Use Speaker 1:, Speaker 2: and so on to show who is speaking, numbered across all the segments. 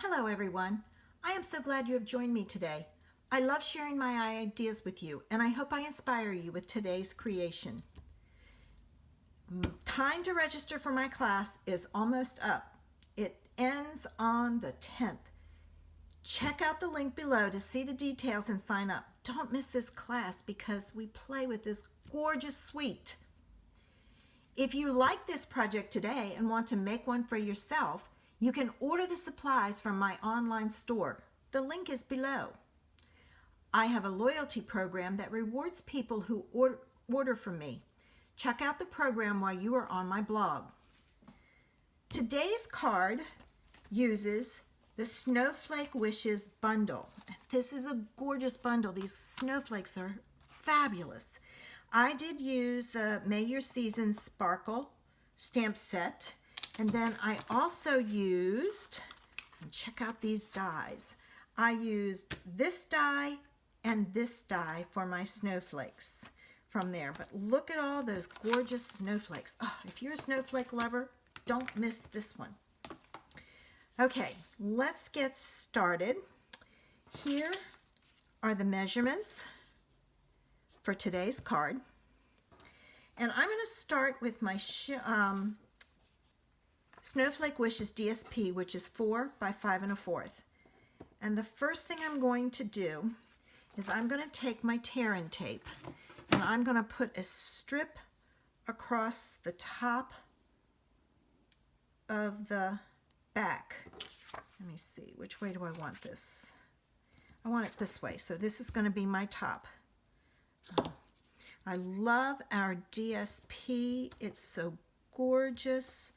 Speaker 1: Hello everyone. I am so glad you have joined me today. I love sharing my ideas with you and I hope I inspire you with today's creation. Time to register for my class is almost up. It ends on the 10th. Check out the link below to see the details and sign up. Don't miss this class because we play with this gorgeous suite. If you like this project today and want to make one for yourself, you can order the supplies from my online store. The link is below. I have a loyalty program that rewards people who order from me. Check out the program while you are on my blog. Today's card uses the Snowflake Wishes bundle. This is a gorgeous bundle. These snowflakes are fabulous. I did use the May Your Season Sparkle stamp set. And then I also used, and check out these dies. I used this die and this die for my snowflakes from there. But look at all those gorgeous snowflakes. Oh, if you're a snowflake lover, don't miss this one. Okay, let's get started. Here are the measurements for today's card. And I'm going to start with my Snowflake Wishes DSP, which is 4 by 5 1/4. And the first thing I'm going to do is I'm going to take my tear-in tape and I'm going to put a strip across the top of the back. Let me see, which way do I want this? I want it this way, so this is going to be my top. I love our DSP. It's so gorgeous.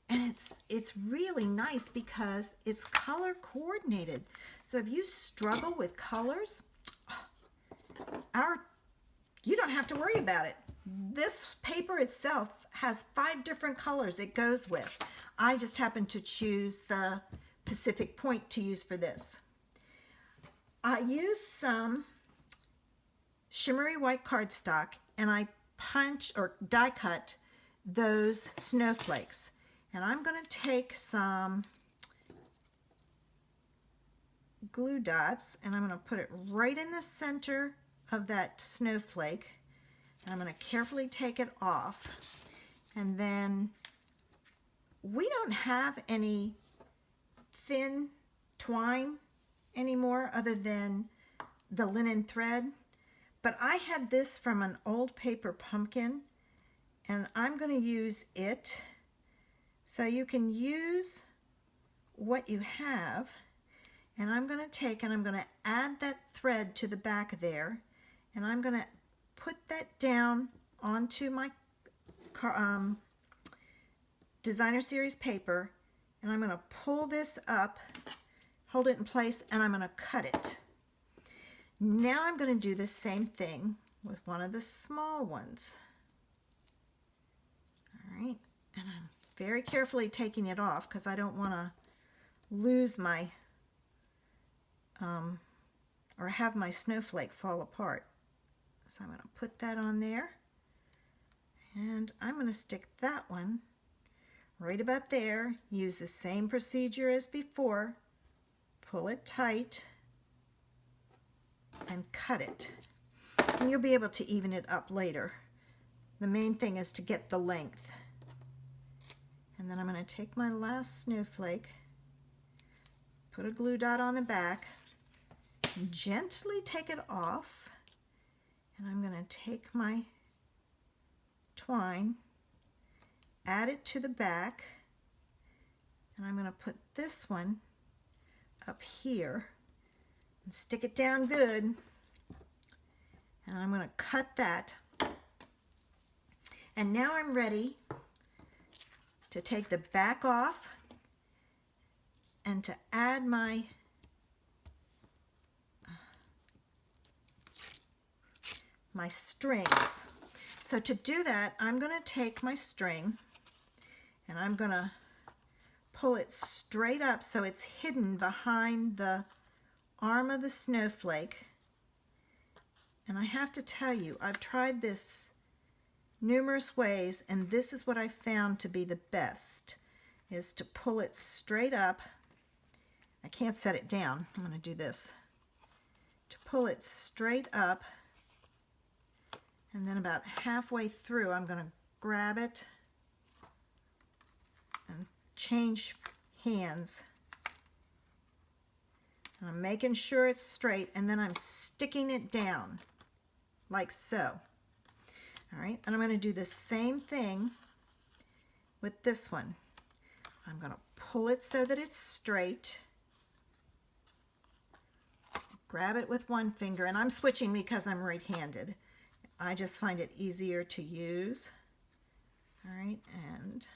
Speaker 1: And it's really nice because it's color coordinated. So if you struggle with colors, you don't have to worry about it. This paper itself has 5 different colors it goes with. I just happen to choose the Pacific Point to use for this. I use some shimmery white cardstock and I punch or die cut those snowflakes. And I'm going to take some glue dots and I'm going to put it right in the center of that snowflake. And I'm going to carefully take it off. And then we don't have any thin twine anymore other than the linen thread. But I had this from an old paper pumpkin and I'm going to use it. So you can use what you have, and I'm going to take and I'm going to add that thread to the back there, and I'm going to put that down onto my designer series paper, and I'm going to pull this up, hold it in place, and I'm going to cut it. Now I'm going to do the same thing with one of the small ones. All right, and I'm very carefully taking it off because I don't want to lose my or have my snowflake fall apart. So I'm going to put that on there and I'm going to stick that one right about there. Use the same procedure as before. Pull it tight and cut it. And you'll be able to even it up later. The main thing is to get the length. And then I'm going to take my last snowflake, put a glue dot on the back, gently take it off, and I'm going to take my twine, add it to the back, and I'm going to put this one up here and stick it down good, and I'm going to cut that. And now I'm ready to take the back off and to add my strings. So to do that, I'm going to take my string and I'm going to pull it straight up so it's hidden behind the arm of the snowflake. And I have to tell you, I've tried this numerous ways, and this is what I found to be the best, is to pull it straight up I can't set it down. I'm going to do this to pull it straight up, and then about halfway through I'm going to grab it and change hands. And I'm making sure it's straight, and then I'm sticking it down like so. All right, and I'm going to do the same thing with this one. I'm going to pull it so that it's straight. Grab it with one finger, and I'm switching because I'm right-handed. I just find it easier to use. All right, and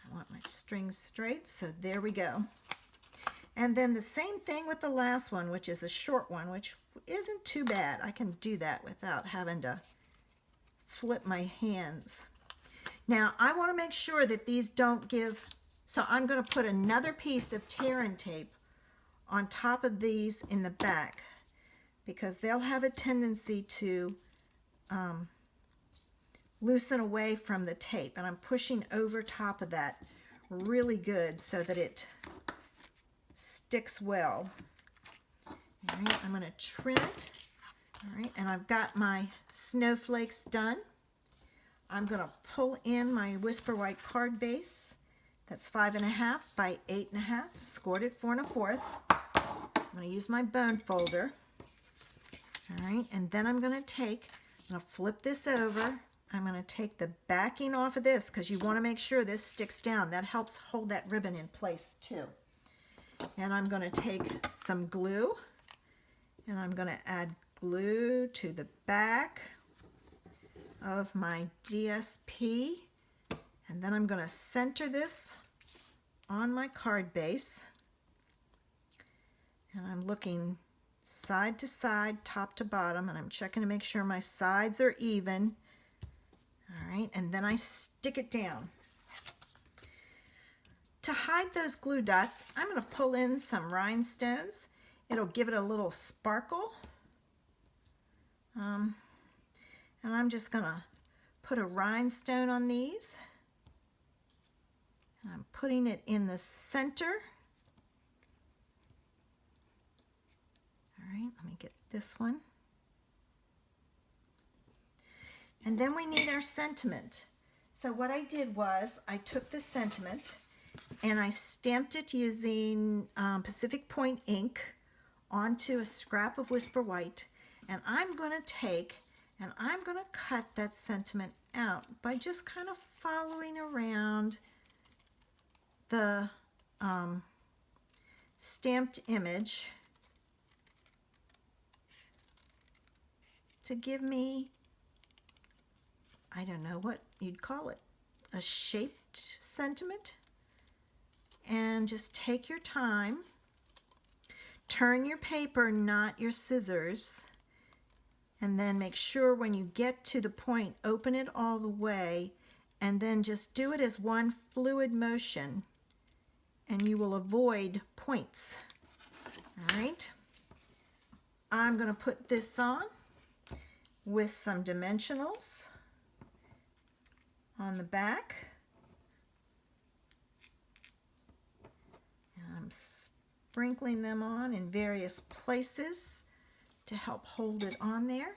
Speaker 1: I want my strings straight, so there we go. And then the same thing with the last one, which is a short one, which isn't too bad. I can do that without having to flip my hands. Now, I want to make sure that these don't give, so I'm going to put another piece of tear-in tape on top of these in the back, because they'll have a tendency to loosen away from the tape, and I'm pushing over top of that really good so that it sticks well. All right, I'm going to trim it. All right, and I've got my snowflakes done. I'm going to pull in my Whisper White card base. That's 5.5 by 8.5, scored at 4 1/4. I'm going to use my bone folder. All right, and then I'm going to flip this over. I'm going to take the backing off of this because you want to make sure this sticks down. That helps hold that ribbon in place too. And I'm going to take some glue, and I'm going to add glue to the back of my DSP, and then I'm going to center this on my card base, and I'm looking side to side, top to bottom, and I'm checking to make sure my sides are even. All right, and then I stick it down. To hide those glue dots, I'm going to pull in some rhinestones. It'll give it a little sparkle. And I'm just going to put a rhinestone on these. And I'm putting it in the center. All right, let me get this one. And then we need our sentiment. So what I did was I took the sentiment and I stamped it using Pacific Point ink onto a scrap of Whisper White. And I'm going to take and I'm going to cut that sentiment out by just kind of following around the stamped image to give me, I don't know what you'd call it, a shaped sentiment. And just take your time, turn your paper, not your scissors, and then make sure when you get to the point, open it all the way, and then just do it as one fluid motion, and you will avoid points. All right, I'm going to put this on with some dimensionals on the back. And I'm sprinkling them on in various places to help hold it on there.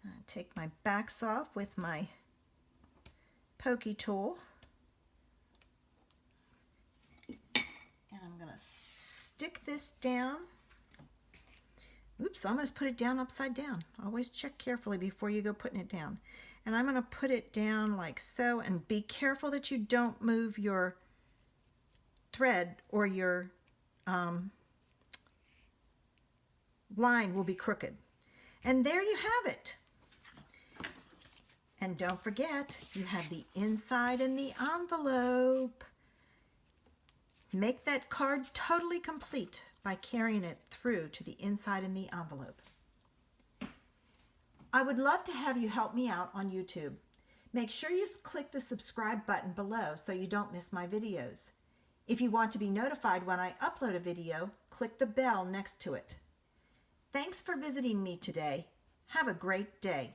Speaker 1: I take my backs off with my pokey tool. And I'm going to stick this down. Oops, I almost put it down upside down. Always check carefully before you go putting it down. And I'm going to put it down like so, and be careful that you don't move your thread or your line will be crooked. And there you have it. And don't forget, you have the inside and the envelope. Make that card totally complete by carrying it through to the inside and the envelope. I would love to have you help me out on YouTube. Make sure you click the subscribe button below so you don't miss my videos. If you want to be notified when I upload a video, click the bell next to it. Thanks for visiting me today. Have a great day.